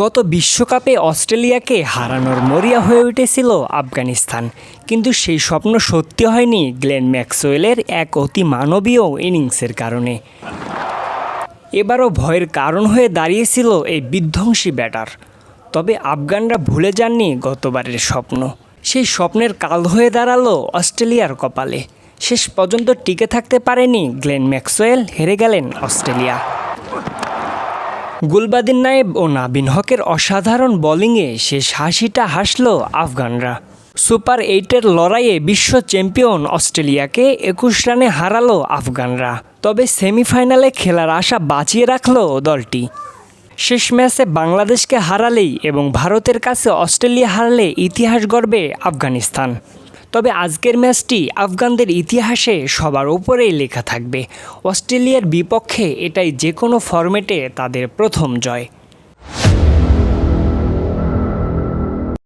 গত বিশ্বকাপে অস্ট্রেলিয়াকে হারানোর মরিয়া হয়ে উঠেছিল আফগানিস্তান, কিন্তু সেই স্বপ্ন সত্যি হয়নি গ্লেন ম্যাক্সওয়েলের এক অতি মানবীয় ইনিংসের কারণে। এবারও ভয়ের কারণ হয়ে দাঁড়িয়েছিল এই বিধ্বংসী ব্যাটার। তবে আফগানরা ভুলে যাননি গতবারের স্বপ্ন। সেই স্বপ্নের কাল হয়ে দাঁড়ালো অস্ট্রেলিয়ার কপালে। শেষ পর্যন্ত টিকে থাকতে পারেনি গ্লেন ম্যাক্সওয়েল, হেরে গেলেন অস্ট্রেলিয়া। গুলবাদিন নায়েব ও নাবিন হকের অসাধারণ বোলিংয়ে শেষ হাসিটা হাসল আফগানরা। সুপার 8-এর লড়াইয়ে বিশ্ব চ্যাম্পিয়ন অস্ট্রেলিয়াকে 21 রানে হারালো আফগানরা। তবে সেমিফাইনালে খেলার আশা বাঁচিয়ে রাখল দলটি। শেষ ম্যাচে বাংলাদেশকে হারালেই এবং ভারতের কাছে অস্ট্রেলিয়া হারলে ইতিহাস গড়বে আফগানিস্তান। তবে আজকের ম্যাচটি আফগানদের ইতিহাসে সবার উপরেই লেখা থাকবে। অস্ট্রেলিয়ার বিপক্ষে এটাই যে কোনো ফরম্যাটে তাদের প্রথম জয়।